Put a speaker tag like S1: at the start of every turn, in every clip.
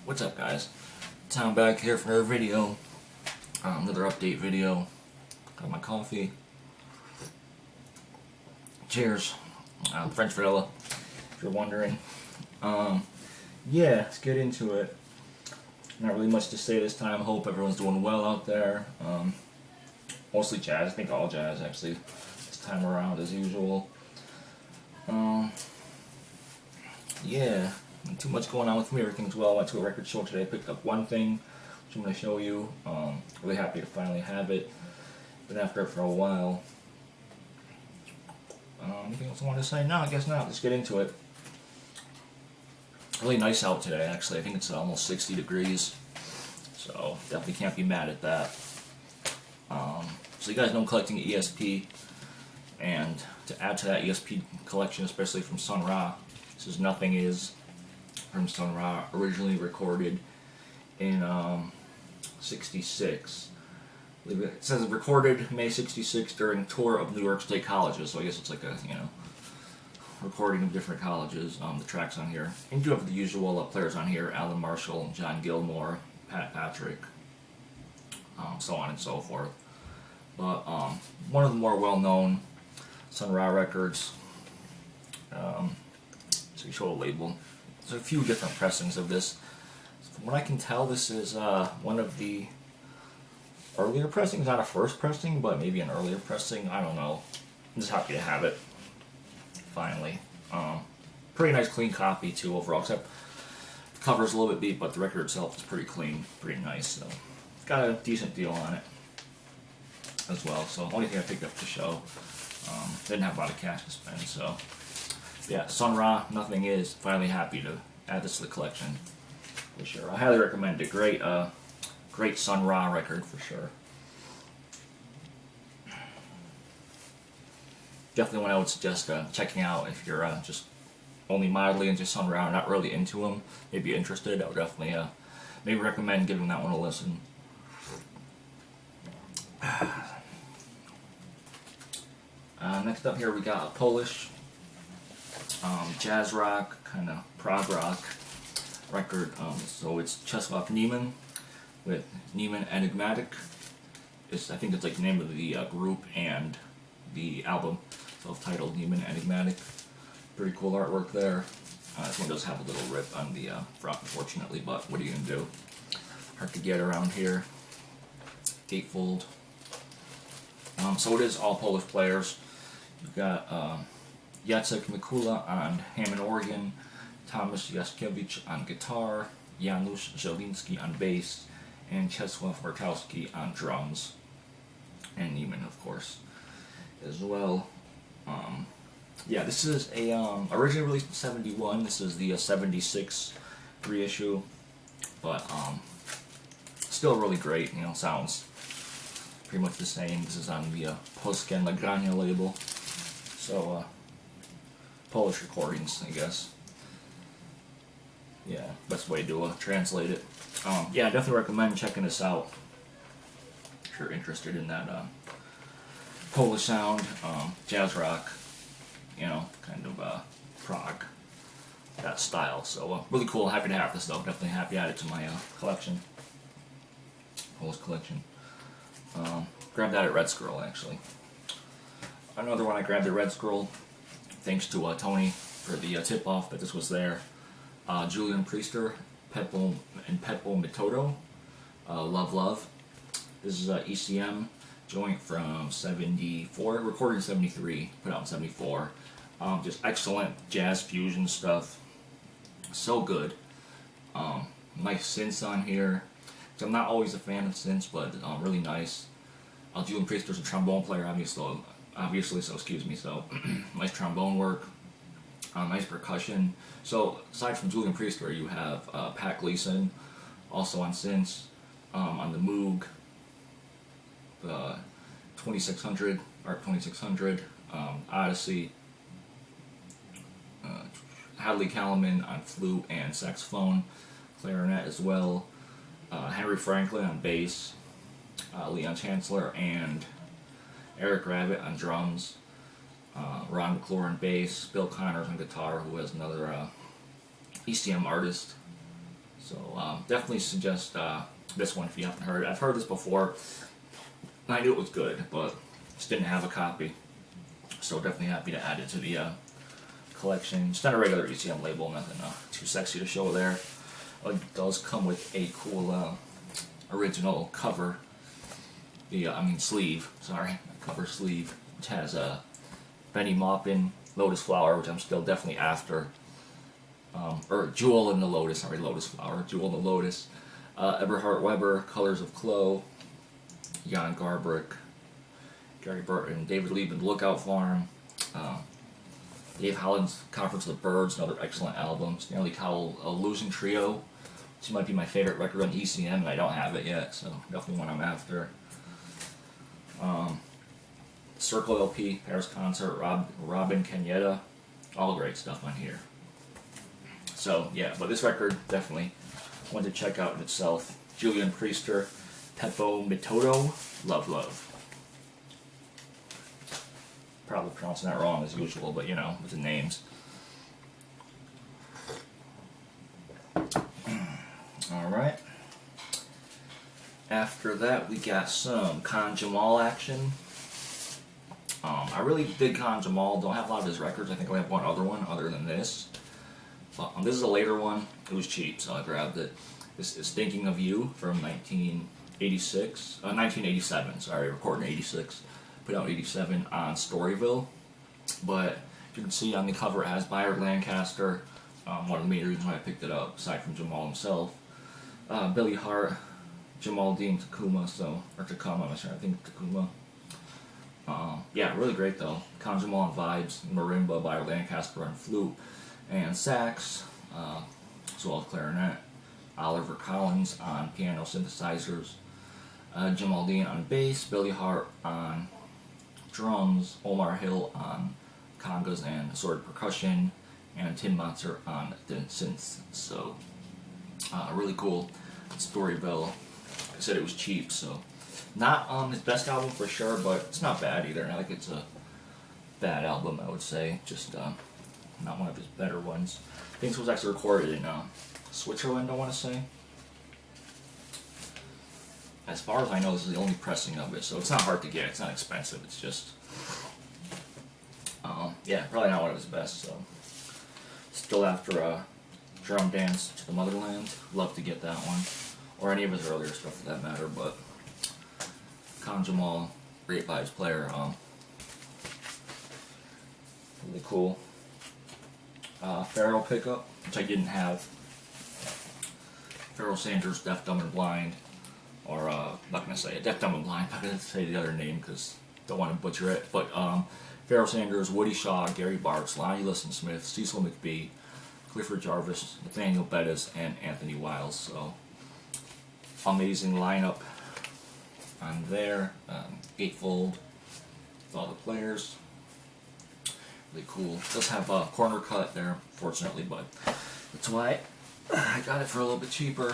S1: What's up, guys? Tom back here for another video, another update video. Got my coffee. Cheers. French vanilla, if you're wondering. Yeah, let's get into it. Not really much to say this time. Hope everyone's doing well out there. Mostly jazz. I think all jazz, actually, this time around as usual. Yeah. Not too much going on with me. Everything's well. I went to a record show today. I picked up one thing, which I'm going to show you. Really happy to finally have it. Been after it for a while. Anything else I want to say? No, I guess not. Let's get into it. Really nice out today, actually. I think it's almost 60 degrees. So definitely can't be mad at that. So you guys know I'm collecting ESP. And to add to that ESP collection, especially from Sun Ra, this is Nothing Is from Sun Ra, originally recorded in 66. It says recorded May 66 during tour of New York State colleges, so I guess it's like a, recording of different colleges, the tracks on here. And you do have the usual players on here, Alan Marshall, John Gilmore, Pat Patrick, so on and so forth. But one of the more well-known Sun Ra records, so you show a label. There's a few different pressings of this. From what I can tell, this is one of the earlier pressings, not a first pressing, but maybe an earlier pressing. I don't know. I'm just happy to have it. Finally. Pretty nice clean copy too overall, except the cover's a little bit beat, but the record itself is pretty clean, pretty nice. So got a decent deal on it as well. So only thing I picked up to show. Didn't have a lot of cash to spend, so yeah, Sun Ra, Nothing Is. Finally happy to add this to the collection for sure. I highly recommend it. Great Sun Ra record for sure. Definitely one I would suggest checking out if you're just only mildly into Sun Ra, not really into them. Maybe interested. I would definitely maybe recommend giving that one a listen. Next up here we got a Polish jazz rock, kind of prog rock record. So it's Czesław Niemann with Niemann Enigmatic. I think it's like the name of the group and the album, self-titled Niemann Enigmatic. Pretty cool artwork there. This one does have a little rip on the front, unfortunately, but what are you going to do? Hard to get around here. Gatefold. So it is all Polish players. You've got Jacek Mikula on Hammond organ, Thomas Jaskiewicz on guitar, Janusz Żeliński on bass, and Czesław Markowski on drums, and Niemann, of course, as well. Yeah, this is a originally released in '71. This is the '76 reissue, but still really great. Sounds pretty much the same. This is on the Polskie Nagrania label, so Polish recordings, I guess. Yeah, best way to translate it. Yeah, I definitely recommend checking this out if you're interested in that Polish sound, jazz rock, kind of prog, that style. So really cool. Happy to have this though. Definitely happy to add it to my collection, Polish collection. Grabbed that at Red Squirrel, actually. Another one I grabbed at Red Squirrel, thanks to Tony for the tip-off that this was there. Julian Priester, Petbo Metodo, Love Love. This is ECM joint from '74, recorded in '73, put out in '74. Just excellent jazz fusion stuff. So good. Nice synths on here. So I'm not always a fan of synths, but really nice. Julian Priester's a trombone player, obviously, so excuse me. So nice trombone work. Nice percussion. So aside from Julian Priester, you have Pat Gleason, also on synths, on the Moog, the 2600, ARP 2600, Odyssey, Hadley Kalaman on flute and saxophone, clarinet as well, Henry Franklin on bass, Leon Chancellor and Eric Rabbit on drums, Ron McClure on bass, Bill Connors on guitar, who is another ECM artist. So definitely suggest this one if you haven't heard it. I've heard this before, and I knew it was good, but just didn't have a copy. So definitely happy to add it to the collection. It's not a regular ECM label, nothing too sexy to show there. It does come with a cool original cover. Sleeve. Sorry, cover sleeve, which has a Benny Maupin Lotus Flower, which I'm still definitely after. Or Jewel in the Lotus. Sorry, Lotus Flower. Jewel in the Lotus. Eberhard Weber, Colors of Chloe. Jan Garbrick, Gary Burton, David Lieben, Lookout Farm. Dave Holland's Conference of the Birds, another excellent album. Stanley Cowell, A Losing Trio, which might be my favorite record on ECM, and I don't have it yet, so definitely one I'm after. Circle LP, Paris Concert, Robin Kenyatta, all great stuff on here. So yeah, but this record definitely one to check out in itself. Julian Priester, Peppo Metodo, Love Love. Probably pronouncing that wrong as usual, but you know, with the names. Alright. After that, we got some Khan Jamal action. I really dig Khan Jamal. Don't have a lot of his records. I think I have one other one other than this. But this is a later one. It was cheap, so I grabbed it. This is Thinking of You from 1987. Sorry, recorded in 86. Put out in 87 on Storyville. But you can see on the cover it has Byard Lancaster. One of the main reasons why I picked it up, aside from Jamal himself. Billy Hart, Jamal Dean Takuma, or Takuma, I'm sorry, I think Takuma. Yeah, really great though. Khan Jamal on vibes, marimba, Byard Lancaster on flute and sax, as well as clarinet. Oliver Collins on piano synthesizers. Jamal Dean on bass, Billy Hart on drums, Omar Hill on congas and assorted percussion, and Tim Monster on the synths. So, really cool. Storyville. I said it was cheap, so not his best album for sure, but it's not bad either. Not like it's a bad album, I would say. Just not one of his better ones. I think this was actually recorded in Switzerland, I want to say. As far as I know, this is the only pressing of it, so it's not hard to get. It's not expensive. It's just, yeah, probably not one of his best. So, still after Drum Dance to the Motherland. Love to get that one, or any of his earlier stuff for that matter. But Khan Jamal, great vibes player. Really cool. Pharoah pickup, which I didn't have. Pharoah Sanders, Deaf, Dumb, and Blind. Or, I'm not going to say it, Deaf, Dumb, and Blind. I'm not going to say the other name because I don't want to butcher it. But Pharoah Sanders, Woody Shaw, Gary Bartz, Lonnie Liston-Smith, Cecil McBee, Clifford Jarvis, Nathaniel Bettis, and Anthony Wiles. So, amazing lineup on there. Gatefold with all the players. Really cool. It does have a corner cut there, fortunately, but that's why I got it for a little bit cheaper.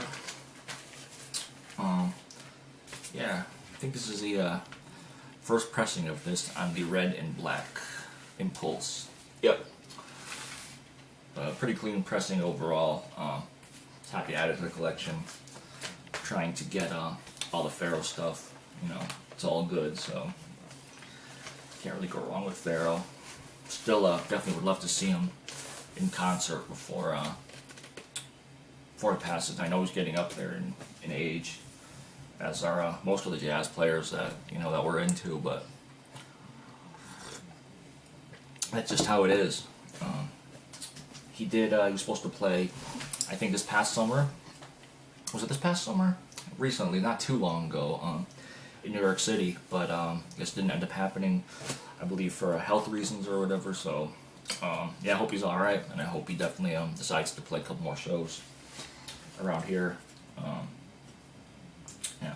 S1: Yeah, I think this is the first pressing of this on the red and black Impulse. Yep. Pretty clean pressing overall. Just happy to add it to the collection. Trying to get all the Pharoah stuff. You know, it's all good, so can't really go wrong with Pharoah. Still, definitely would love to see him in concert before he passes. I know he's getting up there in age, as are most of the jazz players that that we're into. But that's just how it is. He was supposed to play, I think this past summer. Was it this past summer? Recently, not too long ago, in New York City, but I guess didn't end up happening. I believe for health reasons or whatever. So yeah, I hope he's all right, and I hope he definitely decides to play a couple more shows around here. Yeah.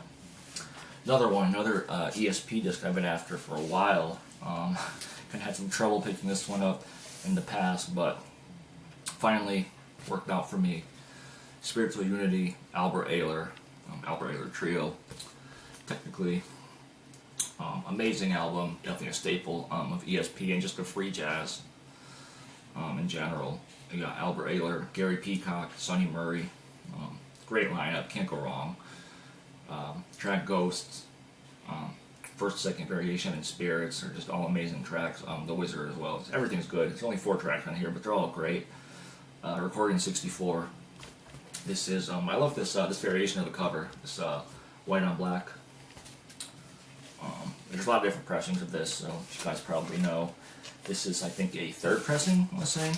S1: Another ESP disc I've been after for a while. Kind of had some trouble picking this one up in the past, but finally worked out for me. Spiritual Unity, Albert Ayler Trio. Technically, amazing album, definitely a staple of ESP and just a free jazz in general. You got Albert Ayler, Gary Peacock, Sonny Murray, Great lineup, can't go wrong. Track Ghosts, First, Second Variation, and Spirits are just all amazing tracks. The Wizard as well. Everything's good. It's only 4 tracks on here, but they're all great. Recording 64. This is, I love this this variation of the cover. This white on black. There's a lot of different pressings of this, so you guys probably know. This is, I think, a 3rd pressing, let's say.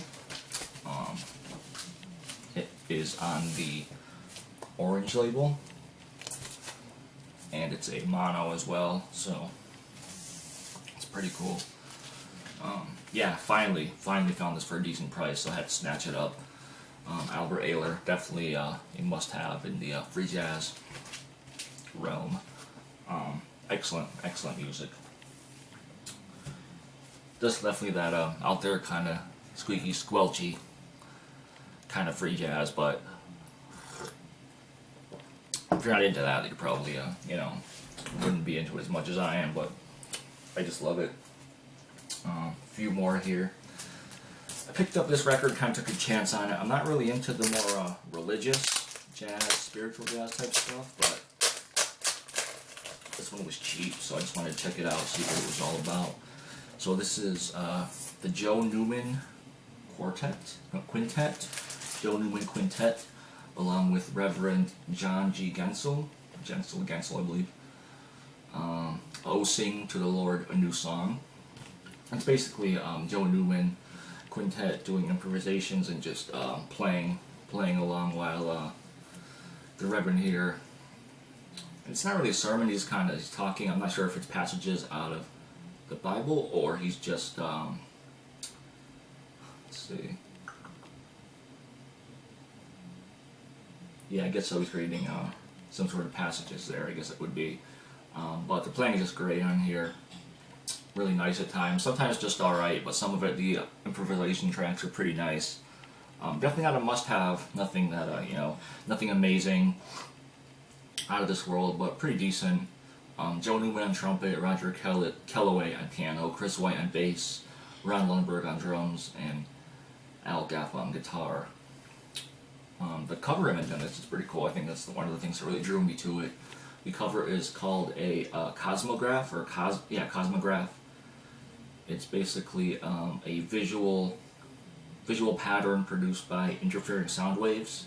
S1: It is on the orange label. And it's a mono as well, so it's pretty cool. Yeah, finally found this for a decent price, so I had to snatch it up. Ayler, definitely a must-have in the free jazz realm. Excellent music. Just definitely that out there kind of squeaky, squelchy kind of free jazz, but if you're not into that, you probably, you know, wouldn't be into it as much as I am, but I just love it. A few more here. I picked up this record, kind of took a chance on it. I'm not really into the more religious jazz, spiritual jazz type stuff, but this one was cheap, so I just wanted to check it out, see what it was all about. So this is the Joe Newman Quintet, Joe Newman Quintet, along with Reverend John G. Gensel, I believe. Oh, Sing to the Lord a New Song. It's basically Joe Newman Quintet doing improvisations and just playing along while the Reverend here. It's not really a sermon, he's talking. I'm not sure if it's passages out of the Bible or he's just, let's see. Yeah, I guess I was reading some sort of passages there, I guess it would be. But the playing is just great on here. Really nice at times. Sometimes just alright, but some of it, the improvisation tracks are pretty nice. Definitely not a must-have. Nothing that, you know, nothing amazing, out of this world, but pretty decent. Joe Newman on trumpet, Roger Kellaway on piano, Chris White on bass, Ron Lundberg on drums, and Al Gaffa on guitar. The cover image on this is pretty cool. I think that's one of the things that really drew me to it. The cover is called a cosmograph, or cosmograph. It's basically a visual pattern produced by interfering sound waves.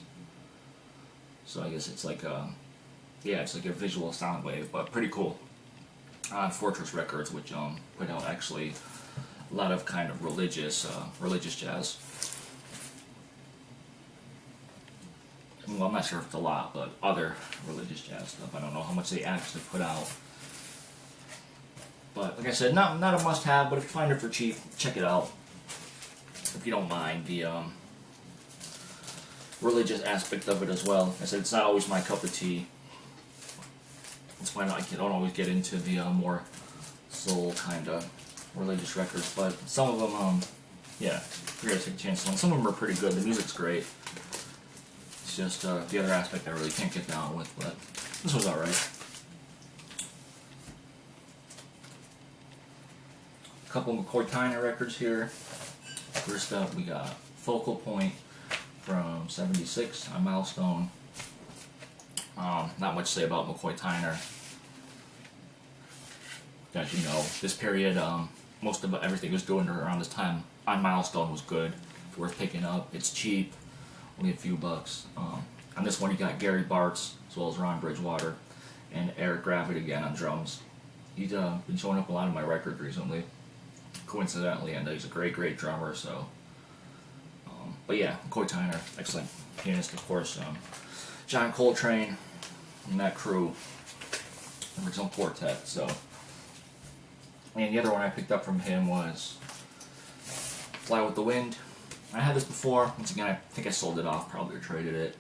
S1: So I guess it's like it's like a visual sound wave, but pretty cool. On Fortress Records, which put out actually a lot of kind of religious jazz. Well, I'm not sure if it's a lot, but other religious jazz stuff. I don't know how much they actually put out. But like I said, not a must-have, but if you find it for cheap, check it out. If you don't mind the religious aspect of it as well. Like I said, it's not always my cup of tea. That's why I don't always get into the more soul kind of religious records. But some of them, yeah, you gotta take a chance on. Some of them are pretty good. The music's great. It's just the other aspect I really can't get down with, but this was alright. A couple McCoy Tyner records here. First up, we got Focal Point from '76 on Milestone. Not much to say about McCoy Tyner. As you know, this period, most of everything was doing around this time on Milestone was good. It's worth picking up. It's cheap, only a few bucks. On this one, you got Gary Bartz, as well as Ron Bridgewater, and Eric Gravitt again on drums. He's been showing up a lot of my records recently, coincidentally, and he's a great drummer. So, but yeah, McCoy Tyner, excellent pianist, of course. John Coltrane and that crew, original quartet. So, and the other one I picked up from him was Fly with the Wind. I had this before. Once again, I think I sold it off, probably, or traded it.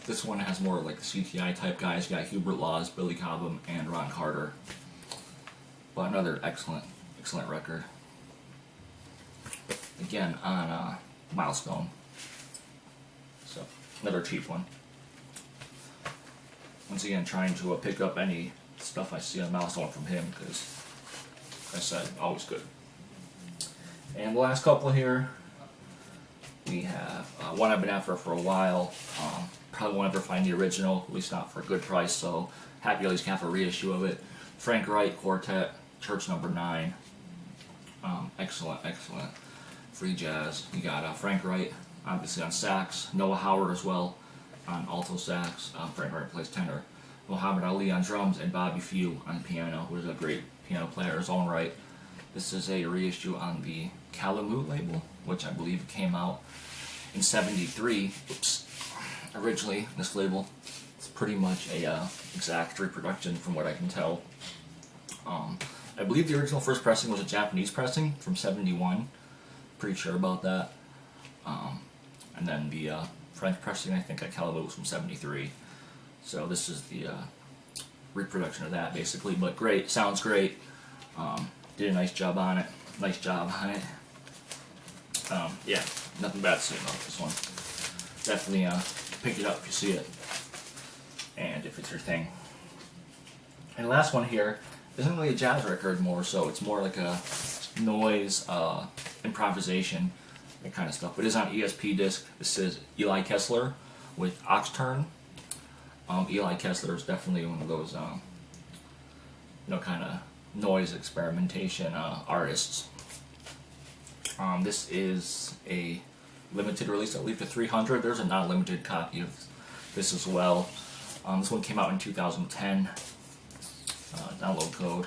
S1: This one has more like the CTI type guys. You got Hubert Laws, Billy Cobham, and Ron Carter. But another excellent record. Again on Milestone. So another cheap one. Once again, trying to pick up any stuff I see on Milestone from him, because, like I said, always good. And the last couple here, We have one I've been after for a while. Probably won't ever find the original, at least not for a good price, so happy at least have a reissue of it. Frank Wright Quartet, Church Number 9. Excellent, excellent free jazz. You got Frank Wright, obviously on sax, Noah Howard as well on alto sax. Frank Wright plays tenor. Muhammad Ali on drums, and Bobby Few on piano, who is a great piano player in his own right. This is a reissue on the Calamute label, which I believe came out in '73. Oops. Originally, this label, it's pretty much a exact reproduction from what I can tell. I believe the original first pressing was a Japanese pressing from '71. Pretty sure about that. And then the French pressing, I think, at Calamute was from '73. So this is the reproduction of that, basically. But great, sounds great. Did a nice job on it. Yeah, nothing bad to say about this one. Definitely pick it up if you see it, and if it's your thing. And the last one here isn't really a jazz record, more so it's more like a noise, improvisation, that kind of stuff. But it is on ESP disc. This is Eli Kessler with Oxturn. Eli Kessler is definitely one of those, kind of noise experimentation artists. This is a limited release, I believe, to 300. There's a non-limited copy of this as well. This one came out in 2010. Download code.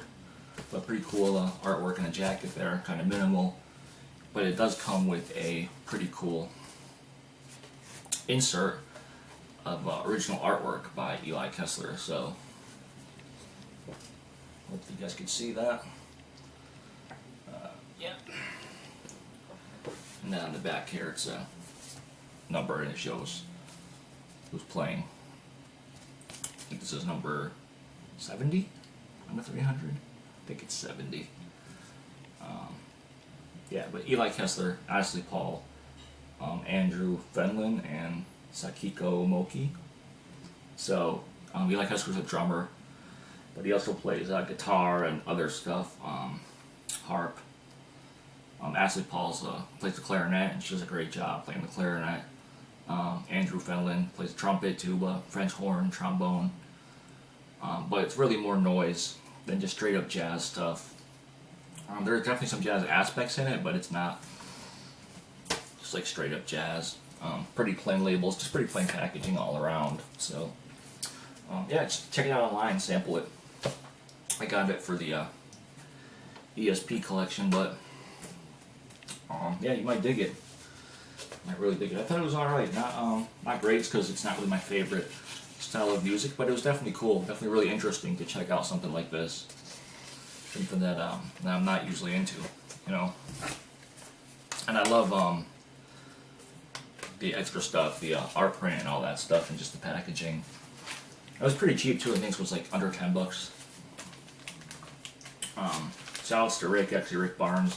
S1: But pretty cool artwork and a jacket there, kind of minimal. But it does come with a pretty cool insert of original artwork by Eli Kessler. So, hope you guys can see that. Yeah. And then on the back here, it's a number, and it shows who's playing. I think this is number 70 on the 300. I think it's 70. Yeah, but Eli Kessler, Ashley Paul, Andrew Fenlon, and Sakiko Moki. So Eli Kessler's a drummer, but he also plays guitar and other stuff, harp. Ashley Paul's plays the clarinet, and she does a great job playing the clarinet. Andrew Fenlon plays trumpet, tuba, French horn, trombone. But it's really more noise than just straight up jazz stuff. There are definitely some jazz aspects in it, but it's not just like straight up jazz. Pretty plain labels, just pretty plain packaging all around. So, yeah, just check it out online, sample it. I got it for the ESP collection, but yeah, you might dig it. Might really dig it. I thought it was alright. Not great, because it's not really my favorite style of music, but it was definitely cool. Definitely really interesting to check out something like this. Something that I'm not usually into, you know. And I love the extra stuff, the art print and all that stuff, and just the packaging. It was pretty cheap too. I think it was like under $10. Shouts to Rick, actually Rick Barnes.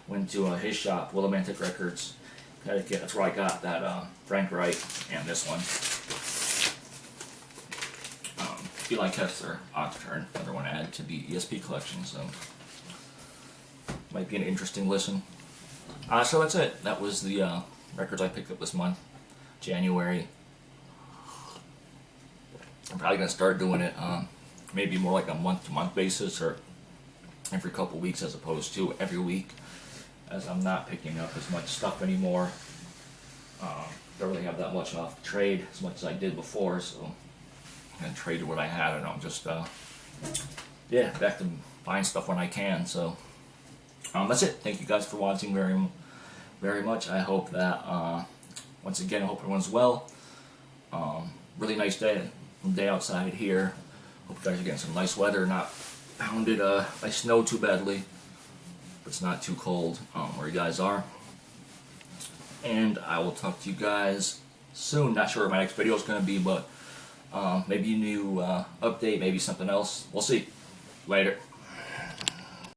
S1: Went to his shop, Willimantic Records. That's where I got that Frank Wright and this one. Eli Kessler, Oxturn, another one added to the ESP collection, so might be an interesting listen. So that's it. That was the records I picked up this month, January. I'm probably going to start doing it maybe more like a month-to-month basis, or every couple weeks as opposed to every week, as I'm not picking up as much stuff anymore. Don't really have that much off the trade as much as I did before, so and traded what I had, and I'm just yeah, back to buying stuff when I can. So that's it. Thank you guys for watching very much. I hope that once again, I hope everyone's well. Really nice day outside here. Hope you guys are getting some nice weather, not pounded by snow too badly, but it's not too cold where you guys are. And I will talk to you guys soon. Not sure what my next video is going to be, but maybe a new update, maybe something else. We'll see. Later.